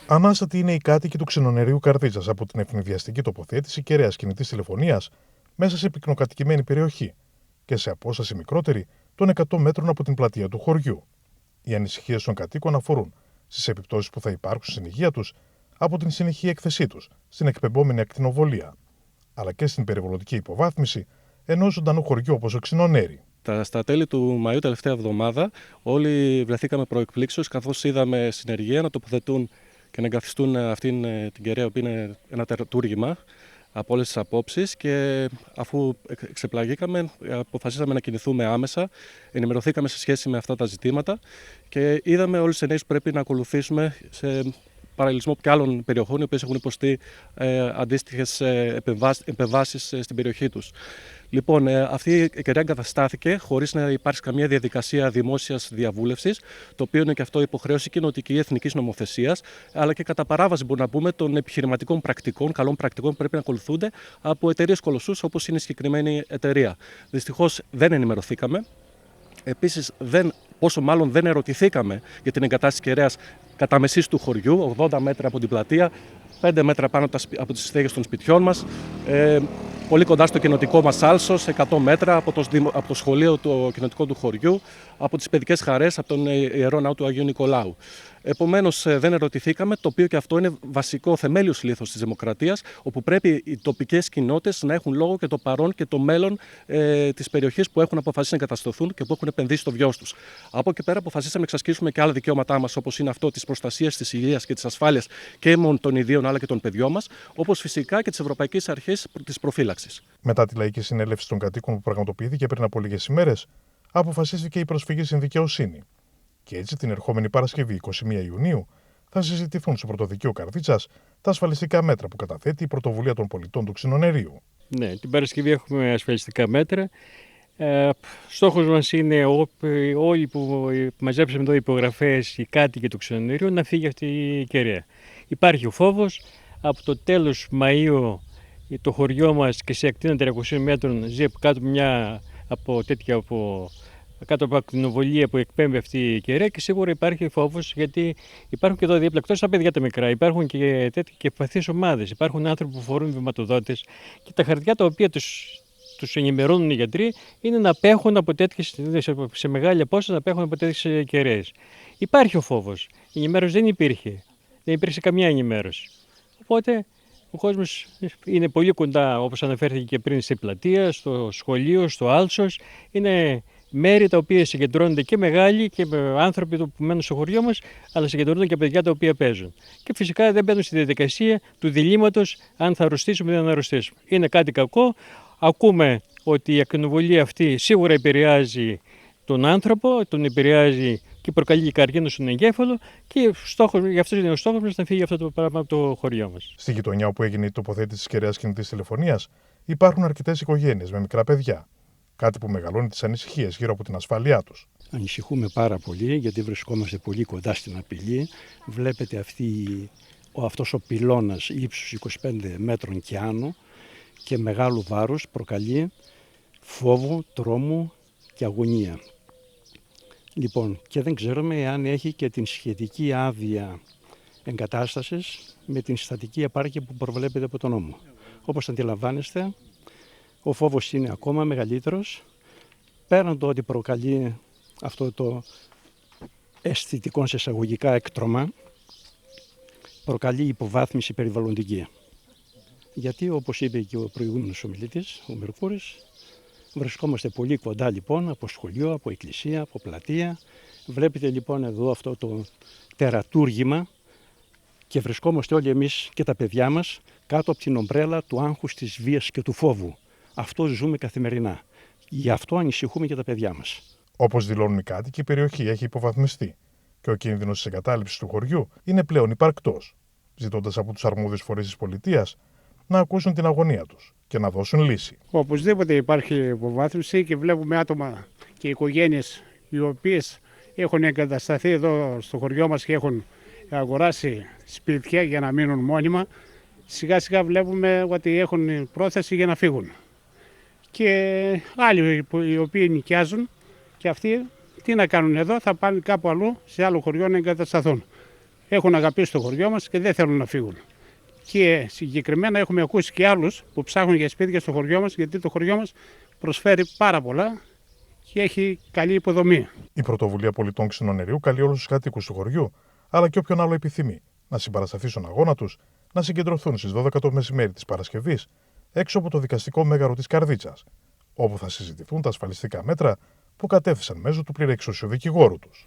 Ανάστατοι είναι οι κάτοικοι του ξενονερίου Καρδίτσας από την ευνηδιαστική τοποθέτηση κέραίας κινητής τηλεφωνίας μέσα σε πυκνοκατοικημένη περιοχή και σε απόσταση μικρότερη των 100 μέτρων από την πλατεία του χωριού. Οι ανησυχίες των κατοίκων αφορούν στις επιπτώσεις που θα υπάρξουν στην υγεία τους από την συνεχή έκθεσή τους στην εκπεμπόμενη ακτινοβολία, αλλά και στην περιβαλλοντική υποβάθμιση ενός ζωντανού χωριού όπως ο Ξινονέρη. Στα τέλη του Μαΐου, τελευταία εβδομάδα, όλοι βρεθήκαμε προεκπλήξεως καθώς είδαμε συνεργεία να τοποθετούν και να εγκαθιστούν αυτήν την κεραία, που είναι ένα τερατούργημα από όλες τις απόψεις, και αφού εξεπλαγήκαμε, αποφασίσαμε να κινηθούμε άμεσα, ενημερωθήκαμε σε σχέση με αυτά τα ζητήματα και είδαμε όλες τις ενέργειες που πρέπει να ακολουθήσουμε σε παραλληλισμό και άλλων περιοχών οι οποίες έχουν υποστεί αντίστοιχες επεμβάσεις στην περιοχή τους. Λοιπόν, αυτή η κεραία εγκαταστάθηκε χωρίς να υπάρξει καμία διαδικασία δημόσιας διαβούλευσης, το οποίο είναι και αυτό υποχρέωση κοινοτική εθνικής νομοθεσίας, αλλά και κατά παράβαση, μπορούμε να πούμε, των επιχειρηματικών πρακτικών, καλών πρακτικών που πρέπει να ακολουθούνται από εταιρείες κολοσσούς όπως είναι η συγκεκριμένη εταιρεία. Δυστυχώς δεν ενημερωθήκαμε. Επίσης, πόσο μάλλον δεν ερωτηθήκαμε για την εγκατάσταση κεραίας κατά μεσής του χωριού, 80 μέτρα από την πλατεία, 5 μέτρα πάνω από τις στέγες των σπιτιών μας, πολύ κοντά στο κοινοτικό μας άλσος, 100 μέτρα από το σχολείο το κοινοτικό του χωριού, από τις παιδικές χαρές, από τον Ιερό Ναό του Αγίου Νικολάου. Επομένως, δεν ερωτηθήκαμε, το οποίο και αυτό είναι βασικό θεμέλιος λίθος της δημοκρατίας, όπου πρέπει οι τοπικές κοινότητες να έχουν λόγο και το παρόν και το μέλλον της περιοχής που έχουν αποφασίσει να εγκατασταθούν και που έχουν επενδύσει στο βιός τους. Από εκεί πέρα, αποφασίσαμε να εξασκήσουμε και άλλα δικαιώματά μας, όπως είναι αυτό της προστασίας της υγείας και της ασφάλειας και μόνο των ιδίων αλλά και των παιδιών μας, όπως φυσικά και της Ευρωπαϊκής Αρχής της Προφύλαξης. Μετά τη λαϊκή συνέλευση των κατοίκων που πραγματοποιήθηκε πριν από λίγες ημέρες, αποφασίστηκε η προσφυγή στην δικαιοσύνη. Και έτσι την ερχόμενη Παρασκευή, 21 Ιουνίου, θα συζητηθούν στο Πρωτοδικείο Καρδίτσας τα ασφαλιστικά μέτρα που καταθέτει η Πρωτοβουλία των Πολιτών του Ξινονερίου. Ναι, την Παρασκευή έχουμε ασφαλιστικά μέτρα. Στόχος μας είναι όλοι που μαζέψαμε εδώ υπογραφές, οι κάτοικοι του Ξινονερίου, να φύγει αυτή η κεραία. Υπάρχει ο φόβος. Από το τέλος Μαΐου το χωριό μας και σε ακτίνα 300 μέτρων ζει κάτω από ακτινοβολία που εκπέμπει αυτή η κεραία, και σίγουρα υπάρχει φόβος, γιατί υπάρχουν και εδώ δίπλα, εκτός τα παιδιά τα μικρά, υπάρχουν και ευπαθείς ομάδες. Υπάρχουν άνθρωποι που φορούν βηματοδότες και τα χαρτιά τα οποία τους ενημερώνουν οι γιατροί είναι να απέχουν από σε μεγάλη απόσταση, να απέχουν από τέτοιες κεραίες. Υπάρχει ο φόβος. Η ενημέρωση δεν υπήρχε. Δεν υπήρξε καμιά ενημέρωση. Οπότε ο κόσμος είναι πολύ κοντά, όπως αναφέρθηκε και πριν, στην πλατεία, στο σχολείο, στο άλσος. Είναι μέρη τα οποία συγκεντρώνονται και μεγάλοι και άνθρωποι που μένουν στο χωριό μας, αλλά συγκεντρώνονται και παιδιά τα οποία παίζουν. Και φυσικά δεν μπαίνουν στη διαδικασία του διλήμματος αν θα αρρωστήσουμε ή δεν θα αρρωστήσουμε. Είναι κάτι κακό. Ακούμε ότι η ακτινοβολία αυτή σίγουρα επηρεάζει τον άνθρωπο, τον επηρεάζει και προκαλεί καρκίνο στον εγκέφαλο, και γι' αυτό είναι ο στόχος μας, να φύγει αυτό το πράγμα από το χωριό μας. Στη γειτονιά όπου έγινε η τοποθέτηση της κεραίας κινητής τηλεφωνίας υπάρχουν αρκετές οικογένειες με μικρά παιδιά. Κάτι που μεγαλώνει τις ανησυχίες γύρω από την ασφάλειά τους. Ανησυχούμε πάρα πολύ, γιατί βρισκόμαστε πολύ κοντά στην απειλή. Βλέπετε αυτός ο πυλώνας ύψους 25 μέτρων και άνω και μεγάλου βάρους προκαλεί φόβο, τρόμο και αγωνία. Λοιπόν, και δεν ξέρουμε αν έχει και την σχετική άδεια εγκατάστασης με την συστατική επάρκεια που προβλέπεται από τον νόμο. Όπως αντιλαμβάνεστε, ο φόβος είναι ακόμα μεγαλύτερος, πέραν το ότι προκαλεί αυτό το αισθητικό σε εισαγωγικά έκτρωμα, προκαλεί υποβάθμιση περιβαλλοντική. Γιατί, όπως είπε και ο προηγούμενος ομιλητής, ο Μερκούρης, βρισκόμαστε πολύ κοντά λοιπόν από σχολείο, από εκκλησία, από πλατεία. Βλέπετε λοιπόν εδώ αυτό το τερατούργημα και βρισκόμαστε όλοι εμείς και τα παιδιά μας κάτω από την ομπρέλα του άγχους, της βίας και του φόβου. Αυτό ζούμε καθημερινά. Γι' αυτό ανησυχούμε και τα παιδιά μας. Όπως δηλώνουν οι κάτοικοι, η περιοχή έχει υποβαθμιστεί και ο κίνδυνος της εγκατάλειψης του χωριού είναι πλέον υπαρκτός, ζητώντας από τους αρμόδιους φορείς της πολιτείας να ακούσουν την αγωνία τους και να δώσουν λύση. Οπωσδήποτε υπάρχει υποβάθμιση και βλέπουμε άτομα και οικογένειες οι οποίες έχουν εγκατασταθεί εδώ στο χωριό μας και έχουν αγοράσει σπίτια για να μείνουν μόνιμα. Σιγά σιγά βλέπουμε ότι έχουν πρόθεση για να φύγουν. Και άλλοι οι οποίοι νοικιάζουν και αυτοί τι να κάνουν εδώ, θα πάνε κάπου αλλού σε άλλο χωριό να εγκατασταθούν. έχουν αγαπήσει το χωριό μας και δεν θέλουν να φύγουν. Και συγκεκριμένα έχουμε ακούσει και άλλους που ψάχνουν για σπίτια στο χωριό μας, γιατί το χωριό μας προσφέρει πάρα πολλά και έχει καλή υποδομή. Η Πρωτοβουλία Πολιτών Ξινονεριού καλεί όλους τους κατοίκους του χωριού, αλλά και όποιον άλλο επιθυμεί, να συμπαρασταθεί στον αγώνα τους, να συγκεντρωθούν στις 12 το μεσημέρι της Παρασκευής, έξω από το δικαστικό μέγαρο της Καρδίτσας, όπου θα συζητηθούν τα ασφαλιστικά μέτρα που κατέθεσαν μέσω του πληρεξουσιοδικηγόρου τους.